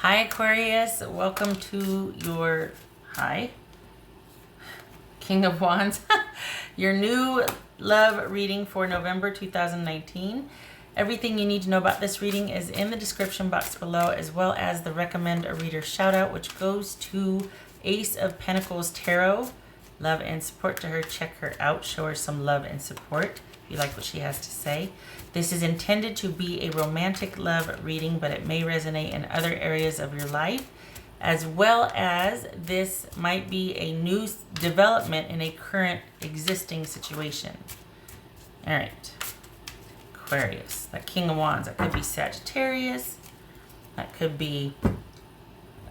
Hi Aquarius, welcome to your, King of Wands, your new love reading for November 2019. Everything you need to know about this reading is in the description box below, as well as the recommend a reader shout out, which goes to Ace of Pentacles Tarot. Love and support to her. Check her out. Show her some love and support if you like what she has to say. This is intended to be a romantic love reading, but it may resonate in other areas of your life, as well as this might be a new development in a current existing situation. All right. Aquarius, that King of Wands, that could be Sagittarius, that could be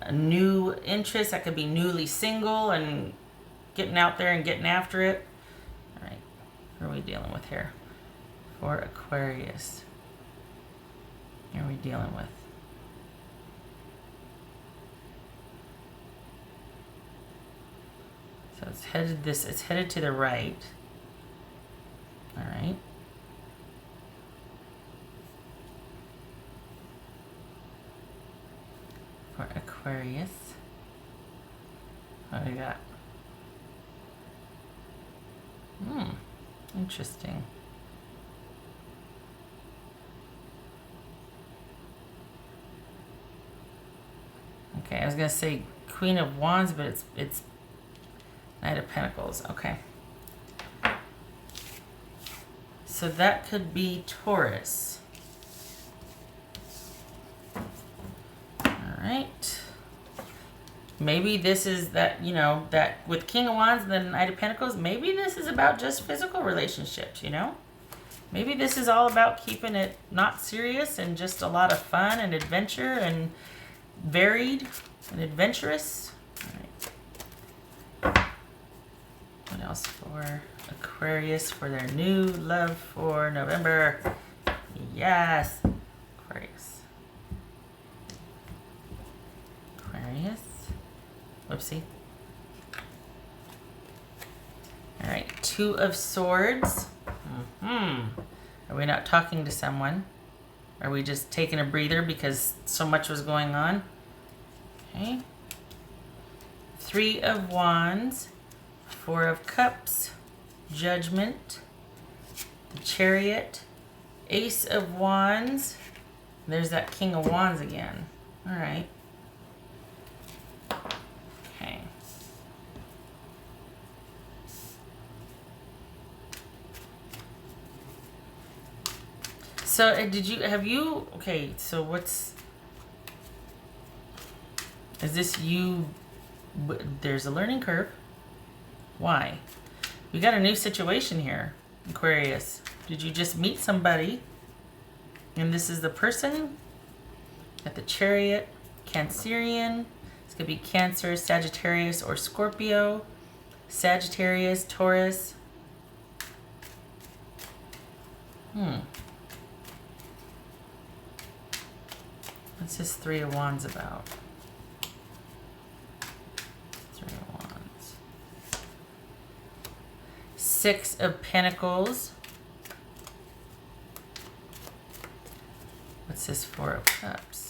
a new interest, that could be newly single and getting out there and getting after it. All right, what are we dealing with here for Aquarius? What are we dealing with? So it's headed to the right. All right. For Aquarius, what do we got? Interesting. Okay, I was gonna say Queen of Wands, but it's Knight of Pentacles. Okay. So that could be Taurus. All right. Maybe this is that, you know, that with King of Wands and the Knight of Pentacles, maybe this is about just physical relationships, you know? Maybe this is all about keeping it not serious and just a lot of fun and adventure and varied and adventurous. All right. What else for Aquarius for their new love for November? Yes. Aquarius. Aquarius. Whoopsie. All right, Two of Swords. Are we not talking to someone? Are we just taking a breather because so much was going on? Okay. Three of Wands. Four of Cups. Judgment. The Chariot. Ace of Wands. There's that King of Wands again. All right. Okay. So okay, so is this you, there's a learning curve. Why? We got a new situation here, Aquarius. Did you just meet somebody and this is the person? At the Chariot, Cancerian. This could be Cancer, Sagittarius, or Scorpio. Sagittarius, Taurus. What's this Three of Wands about? Three of Wands. Six of Pentacles. What's this Four of Cups?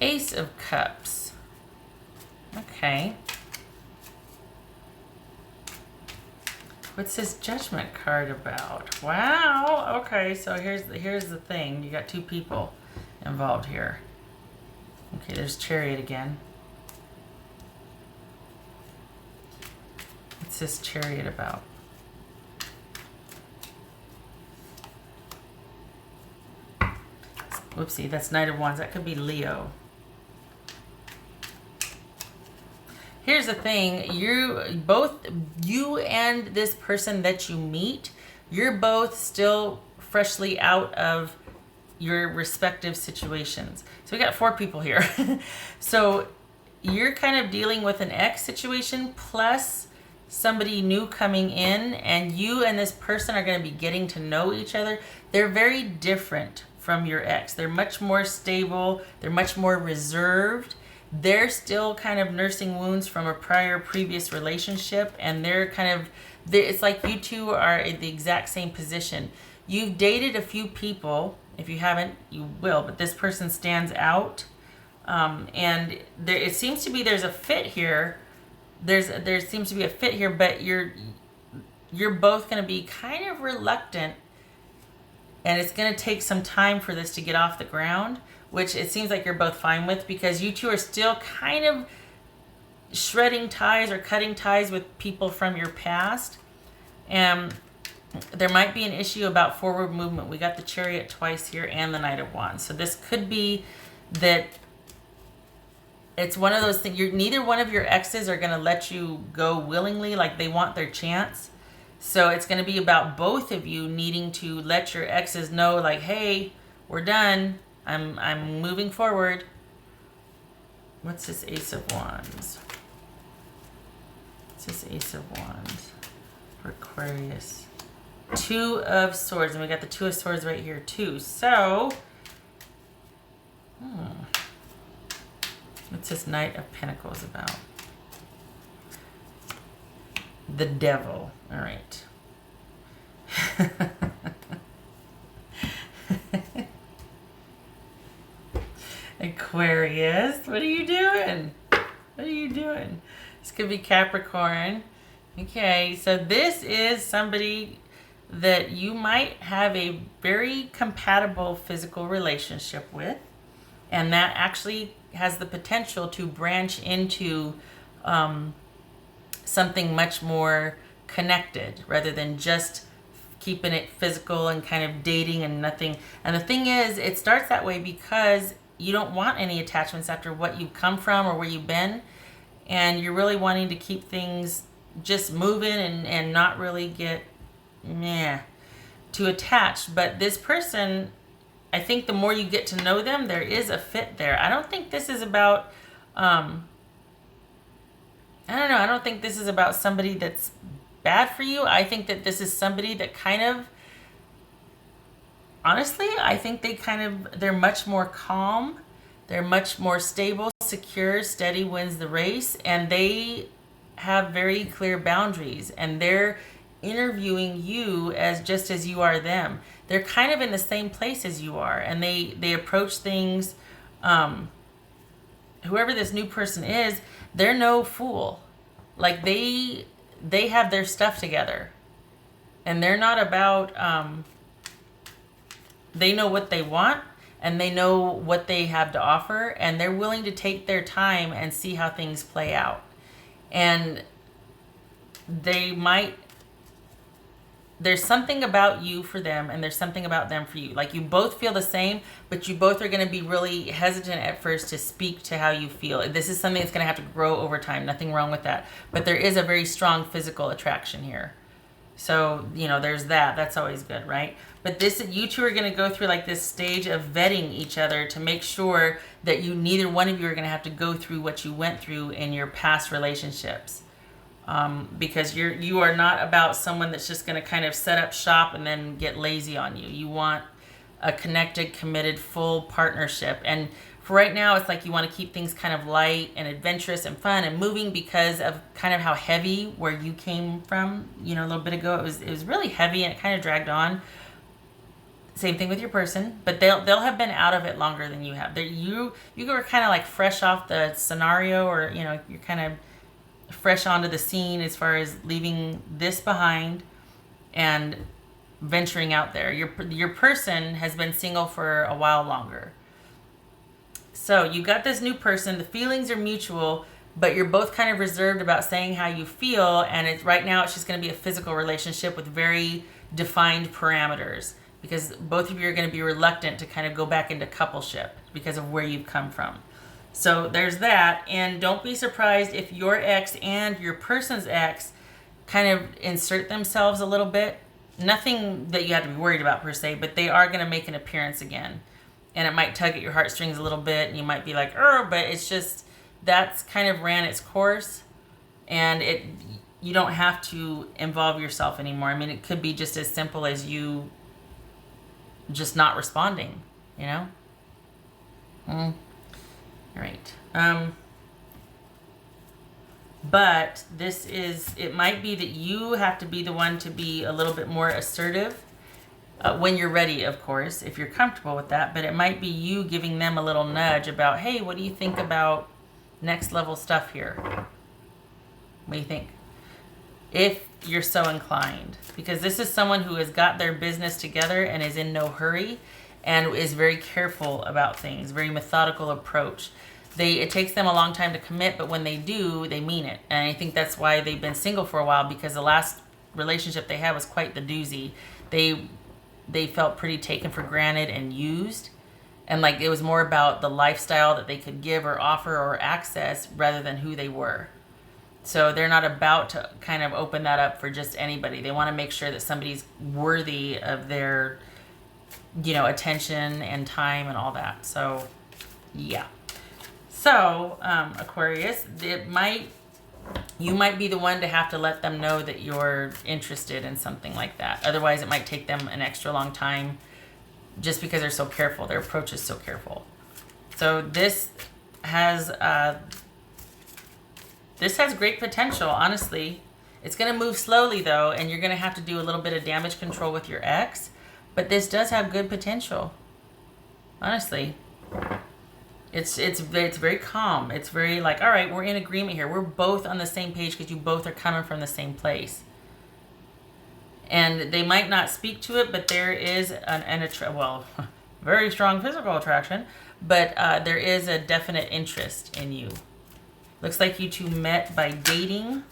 Ace of Cups. Okay. What's this Judgment card about? Wow. Okay, so here's the thing. You got two people involved here. Okay, there's Chariot again. What's this Chariot about? Whoopsie, that's Knight of Wands. That could be Leo. Here's the thing, you and this person that you meet, you're both still freshly out of your respective situations. So we got four people here. So you're kind of dealing with an ex situation plus somebody new coming in, and you and this person are going to be getting to know each other. They're very different from your ex. They're much more stable. They're much more reserved. they're still kind of nursing wounds from a previous relationship, and they're kind of, it's like you two are in the exact same position. You've dated a few people. If you haven't, you will, but this person stands out. And there, it seems to be there's a fit here. There seems to be a fit here, but you're both going to be kind of reluctant, and it's going to take some time for this to get off the ground, which it seems like you're both fine with, because you two are still kind of shredding ties or cutting ties with people from your past. And there might be an issue about forward movement. We got the Chariot twice here and the Knight of Wands. So this could be that it's one of those things, neither one of your exes are going to let you go willingly, like they want their chance. So it's going to be about both of you needing to let your exes know, like, hey, we're done. I'm moving forward. What's this Ace of Wands? What's this Ace of Wands for Aquarius? Two of Swords, and we got the Two of Swords right here too. So, what's this Knight of Pentacles about? The Devil. All right. Aquarius, what are you doing? What are you doing? This could be Capricorn. Okay, so this is somebody that you might have a very compatible physical relationship with, and that actually has the potential to branch into something much more connected rather than just keeping it physical and kind of dating and nothing. And the thing is, it starts that way because you don't want any attachments after what you've come from or where you've been, and you're really wanting to keep things just moving and not really get too attached. But this person, I think the more you get to know them, there is a fit there. I don't think this is about I don't think this is about somebody that's bad for you. I think that this is somebody that kind of, honestly, I think they're much more calm. They're much more stable, secure, steady wins the race, and they have very clear boundaries, and they're interviewing you as just as you are them. They're kind of in the same place as you are, and they approach things, whoever this new person is, they're no fool. Like they have their stuff together, and they're not about, they know what they want, and they know what they have to offer, and they're willing to take their time and see how things play out. And there's something about you for them, and there's something about them for you. Like you both feel the same, but you both are going to be really hesitant at first to speak to how you feel. This is something that's going to have to grow over time. Nothing wrong with that. But there is a very strong physical attraction here. So, there's that. That's always good, right? But you two are going to go through like this stage of vetting each other to make sure that neither one of you are going to have to go through what you went through in your past relationships. Because you are not about someone that's just going to kind of set up shop and then get lazy on you. You want a connected, committed, full partnership. And for right now, it's like you want to keep things kind of light and adventurous and fun and moving because of kind of how heavy where you came from. A little bit ago, it was really heavy and it kind of dragged on. Same thing with your person, but they'll have been out of it longer than you have. You were kind of like fresh off the scenario, or you're kind of fresh onto the scene as far as leaving this behind and venturing out there. Your person has been single for a while longer. So you got this new person, the feelings are mutual, but you're both kind of reserved about saying how you feel, and right now it's just going to be a physical relationship with very defined parameters, because both of you are going to be reluctant to kind of go back into coupleship because of where you've come from. So there's that, and don't be surprised if your ex and your person's ex kind of insert themselves a little bit. Nothing that you have to be worried about per se, but they are going to make an appearance again. And it might tug at your heartstrings a little bit, and you might be like, but it's just, that's kind of ran its course, and you don't have to involve yourself anymore. I mean, it could be just as simple as you just not responding, All right. But it might be that you have to be the one to be a little bit more assertive when you're ready, of course, if you're comfortable with that. But it might be you giving them a little nudge about, hey, what do you think about next level stuff here? What do you think? If you're so inclined. Because this is someone who has got their business together and is in no hurry and is very careful about things, very methodical approach. It takes them a long time to commit, but when they do, they mean it. And I think that's why they've been single for a while, because the last relationship they had was quite the doozy. They felt pretty taken for granted and used. And like it was more about the lifestyle that they could give or offer or access rather than who they were. So they're not about to kind of open that up for just anybody. They want to make sure that somebody's worthy of their, attention and time and all that. So, yeah. So, Aquarius, you might be the one to have to let them know that you're interested in something like that. Otherwise, it might take them an extra long time just because they're so careful. Their approach is so careful. So this has great potential, honestly. It's going to move slowly, though, and you're going to have to do a little bit of damage control with your ex. But this does have good potential, honestly. It's very calm. It's very like, all right, we're in agreement here. We're both on the same page because you both are coming from the same place. And they might not speak to it, but there is very strong physical attraction, but there is a definite interest in you. Looks like you two met by dating,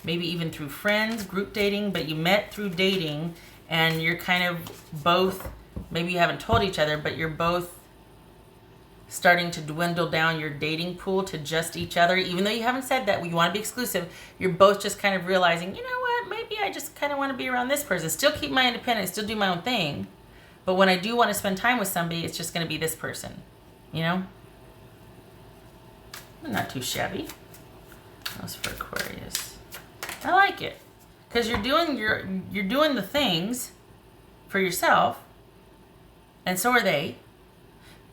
maybe even through friends, group dating, but you met through dating, and you're kind of both, maybe you haven't told each other, but you're both starting to dwindle down your dating pool to just each other. Even though you haven't said that you want to be exclusive, you're both just kind of realizing, you know what, maybe I just kind of want to be around this person. Still keep my independence, still do my own thing. But when I do want to spend time with somebody, it's just going to be this person, Not too shabby. That's for Aquarius. I like it. Because you're doing the things for yourself, and so are they.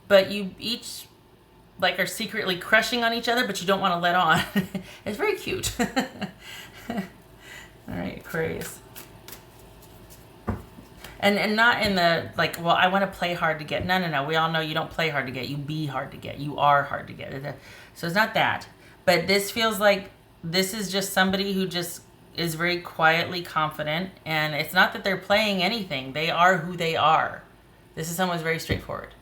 But you each are secretly crushing on each other, but you don't want to let on. It's very cute. All right, Aquarius. And not in the I want to play hard to get. No. We all know you don't play hard to get. You be hard to get. You are hard to get. So it's not that. But this feels like this is just somebody who just is very quietly confident. And it's not that they're playing anything. They are who they are. This is someone who's very straightforward.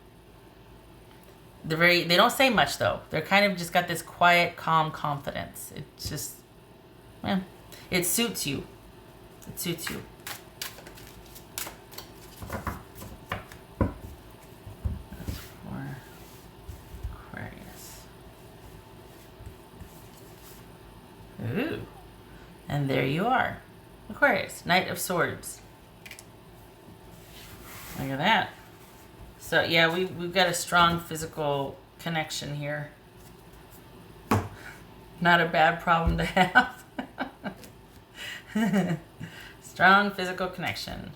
They don't say much, though. They're kind of just got this quiet, calm confidence. It's just, it suits you. It suits you. That's for Aquarius. Ooh. And there you are. Aquarius, Knight of Swords. Look at that. So, yeah, we've got a strong physical connection here. Not a bad problem to have. Strong physical connection.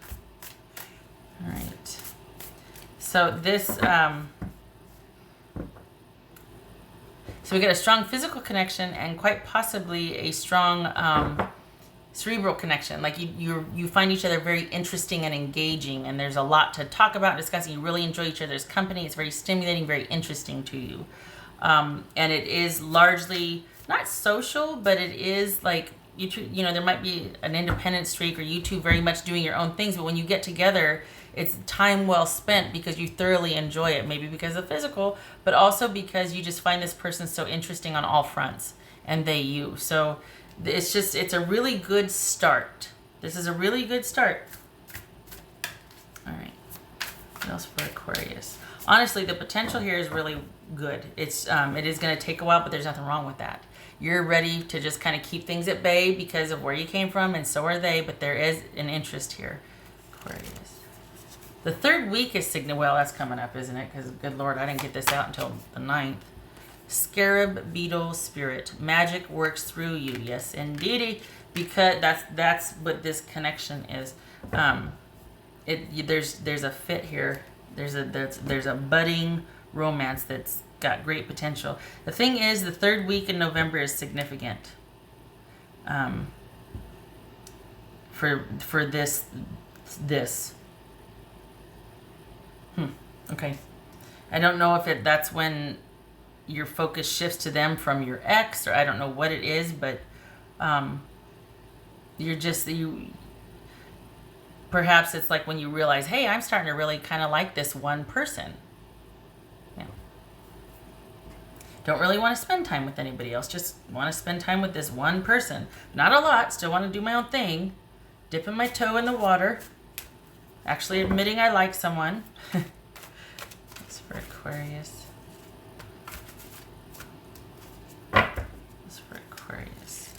All right. So this, so we got a strong physical connection and quite possibly a strong cerebral connection. Like you find each other very interesting and engaging, and there's a lot to talk about, discussing. You really enjoy each other's company. It's very stimulating, very interesting to you. And it is largely not social, but it is like you two, there might be an independent streak, or you two very much doing your own things. But when you get together, it's time well spent because you thoroughly enjoy it. Maybe because of physical, but also because you just find this person so interesting on all fronts, and they you. So it's a really good start. This is a really good start. All right. What else for Aquarius? Honestly, the potential here is really good. It is going to take a while, but there's nothing wrong with that. You're ready to just kind of keep things at bay because of where you came from, and so are they, but there is an interest here. Aquarius. The third week is well, that's coming up, isn't it? Because, good Lord, I didn't get this out until the 9th. Scarab Beetle Spirit. Magic works through you. Yes, indeedy. Because that's what this connection is. There's a fit here. There's a budding romance that's got great potential. The thing is, the third week in November is significant. for this. Okay. I don't know if that's when your focus shifts to them from your ex, or I don't know what it is, but perhaps it's like when you realize, hey, I'm starting to really kind of like this one person. Yeah. Don't really want to spend time with anybody else. Just want to spend time with this one person. Not a lot. Still want to do my own thing. Dipping my toe in the water. Actually admitting I like someone. It's for Aquarius. It's for Aquarius.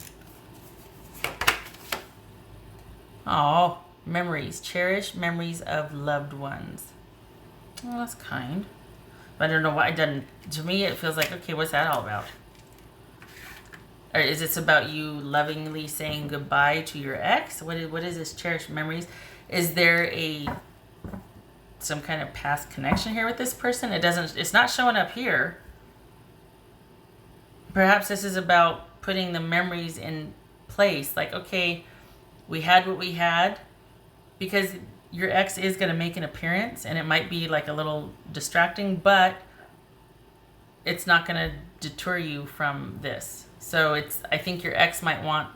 Oh, memories. Cherished memories of loved ones. Well, that's kind. But I don't know why it doesn't. To me, it feels like, okay, what's that all about? Or is this about you lovingly saying goodbye to your ex? What is this cherished memories? Is there some kind of past connection here with this person? It's not showing up here. Perhaps this is about putting the memories in place. Like, okay, we had what we had, because your ex is going to make an appearance, and it might be like a little distracting, but it's not going to deter you from this. So I think your ex might want,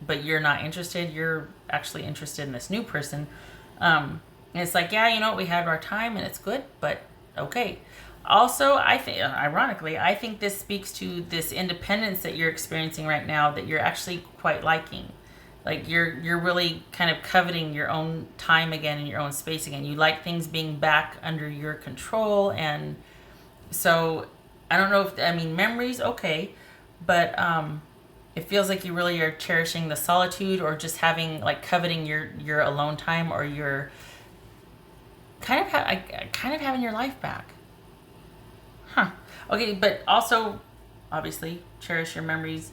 but you're not interested. You're actually interested in this new person. And it's like, yeah, you know what? We had our time and it's good, but okay. Also, I think, ironically, I think this speaks to this independence that you're experiencing right now that you're actually quite liking. Like you're really kind of coveting your own time again and your own space again. You like things being back under your control. And so I don't know memories, okay. But it feels like you really are cherishing the solitude, or just having, like, coveting your alone time, or your kind of having your life back. Huh. Okay, but also, obviously, cherish your memories,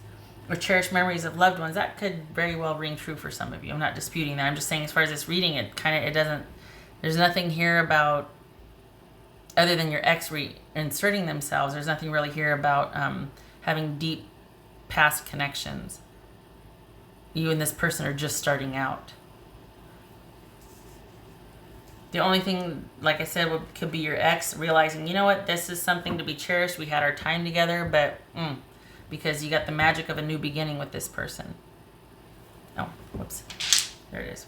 or cherish memories of loved ones. That could very well ring true for some of you. I'm not disputing that. I'm just saying, as far as this reading, it doesn't. There's nothing here about, other than your ex reinserting themselves. There's nothing really here about having deep past connections. You and this person are just starting out. The only thing, like I said, could be your ex realizing, you know what, this is something to be cherished. We had our time together, but because you got the magic of a new beginning with this person. Oh, whoops. There it is.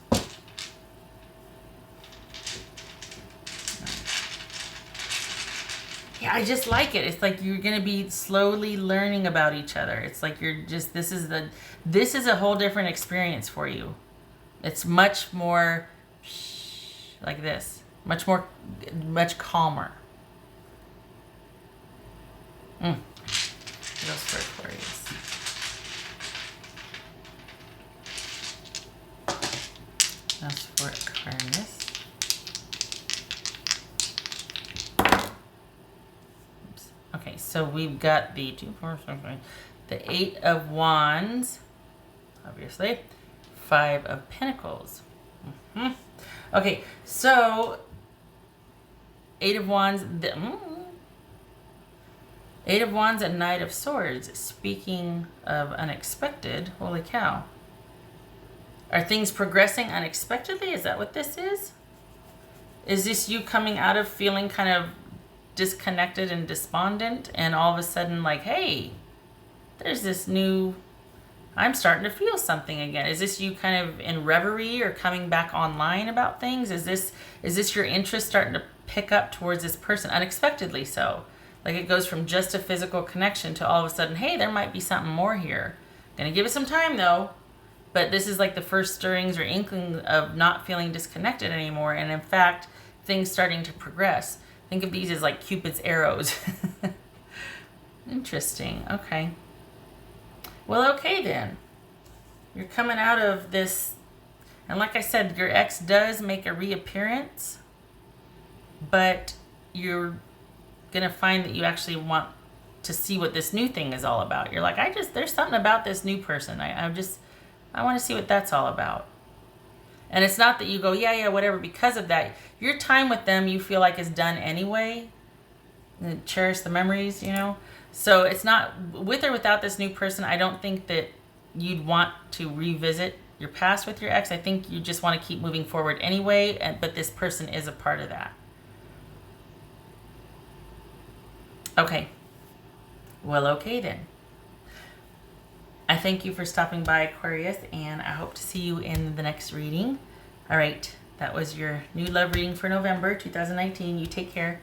Yeah, I just like it. It's like you're going to be slowly learning about each other. It's like this is a whole different experience for you. It's much more like this. Much calmer. Goes for Aquarius. That's for Aquarius. Okay, so we've got the 2, 4, 6, 9, the 8 of Wands, obviously, 5 of Pentacles. Okay, so 8 of Wands, 8 of Wands and Knight of Swords. Speaking of unexpected, holy cow. Are things progressing unexpectedly? Is that what this is? Is this you coming out of feeling kind of disconnected and despondent, and all of a sudden, like, hey, there's this new, I'm starting to feel something again? Is this you kind of in reverie or coming back online about things? Is this your interest starting to pick up towards this person unexpectedly? So like it goes from just a physical connection to all of a sudden, hey, there might be something more here. Gonna give it some time though, but this is like the first stirrings or inkling of not feeling disconnected anymore, and in fact things starting to progress. Think of these as like Cupid's arrows. Interesting. Okay. Well, okay then. You're coming out of this, and like I said, your ex does make a reappearance, but you're gonna find that you actually want to see what this new thing is all about. You're like, there's something about this new person. I want to see what that's all about. And it's not that you go, yeah, whatever, because of that. Your time with them, you feel like is done anyway. And cherish the memories, you know. So it's not, with or without this new person, I don't think that you'd want to revisit your past with your ex. I think you just want to keep moving forward anyway, but this person is a part of that. Okay. Well, okay then. I thank you for stopping by, Aquarius, and I hope to see you in the next reading. All right. That was your new love reading for November 2019. You take care.